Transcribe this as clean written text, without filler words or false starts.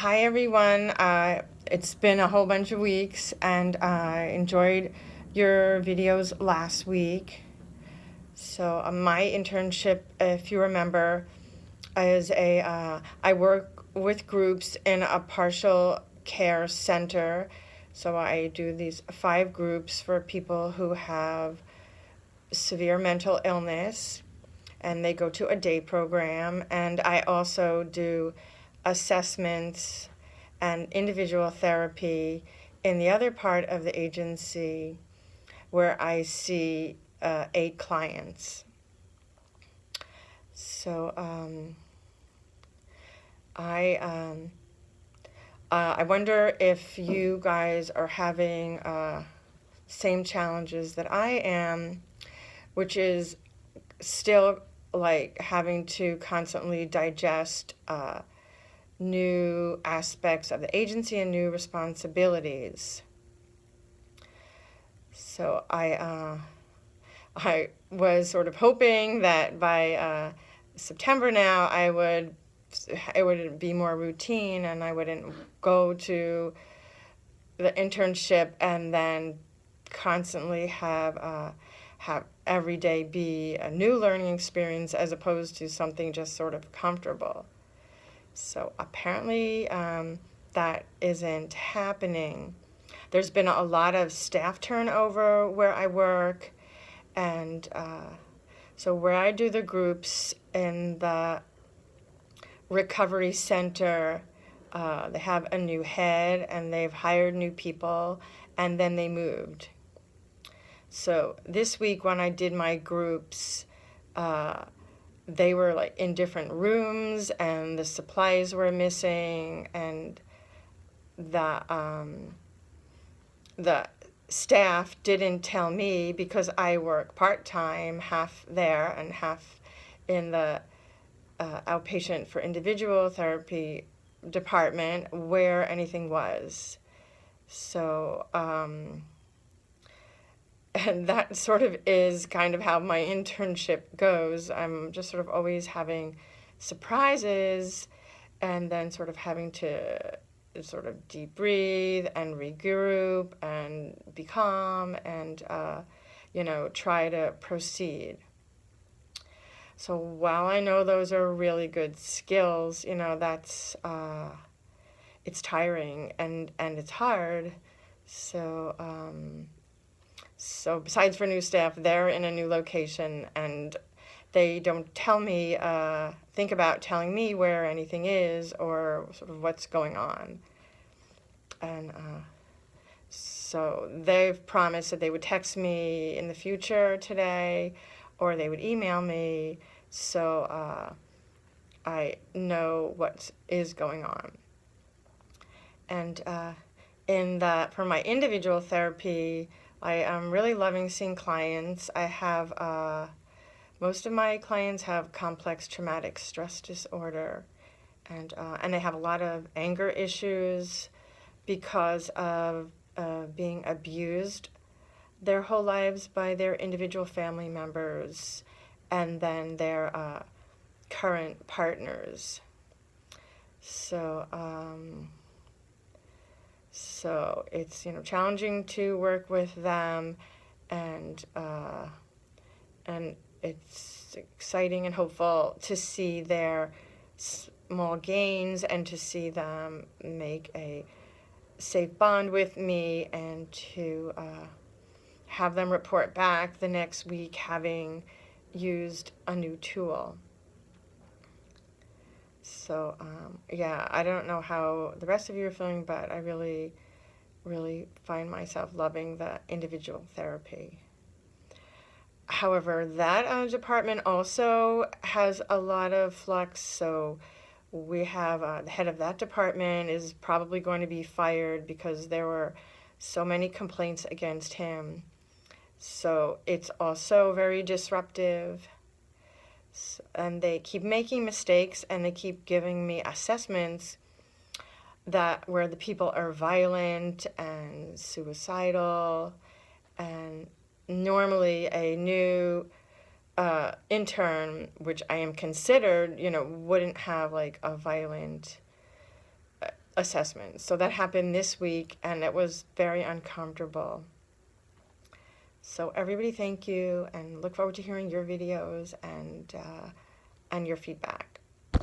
Hi, everyone. It's been a whole bunch of weeks, and I enjoyed your videos last week. So, my internship, if you remember, is I work with groups in a partial care center. So, I do these 5 groups for people who have severe mental illness, and they go to a day program. And I also do assessments and individual therapy in the other part of the agency where I see 8 clients. So I I wonder if you guys are having same challenges that I am, which is still like having to constantly digest new aspects of the agency and new responsibilities. So I was sort of hoping that by September now it would be more routine and I wouldn't go to the internship and then constantly have every day be a new learning experience as opposed to something just sort of comfortable. So apparently that isn't happening. There's been a lot of staff turnover where I work, and so where I do the groups in the recovery center, they have a new head and they've hired new people, and then they moved. So this week when I did my groups, they were like in different rooms and the supplies were missing, and the staff didn't tell me because I work part-time, half there and half in the outpatient for individual therapy department, where anything was. So and that sort of is kind of how my internship goes. I'm just sort of always having surprises and then sort of having to sort of deep breathe and regroup and be calm and, try to proceed. So while I know those are really good skills, that's, it's tiring and it's hard. So, so besides for new staff, they're in a new location and they don't think about telling me where anything is or sort of what's going on. And so they've promised that they would text me in the future today or they would email me, so I know what is going on. And for my individual therapy, I am really loving seeing clients. I have most of my clients have complex traumatic stress disorder, and they have a lot of anger issues because of being abused their whole lives by their individual family members and then their current partners. So so it's challenging to work with them, and it's exciting and hopeful to see their small gains and to see them make a safe bond with me and to have them report back the next week having used a new tool. So yeah, I don't know how the rest of you are feeling, but I really, really find myself loving the individual therapy. However, that department also has a lot of flux, so we have the head of that department is probably going to be fired because there were so many complaints against him. So it's also very disruptive. And they keep making mistakes and they keep giving me assessments that where the people are violent and suicidal, and normally a new intern, which I am considered, wouldn't have like a violent assessments. So that happened this week, and it was very uncomfortable. So everybody, thank you, and look forward to hearing your videos and your feedback.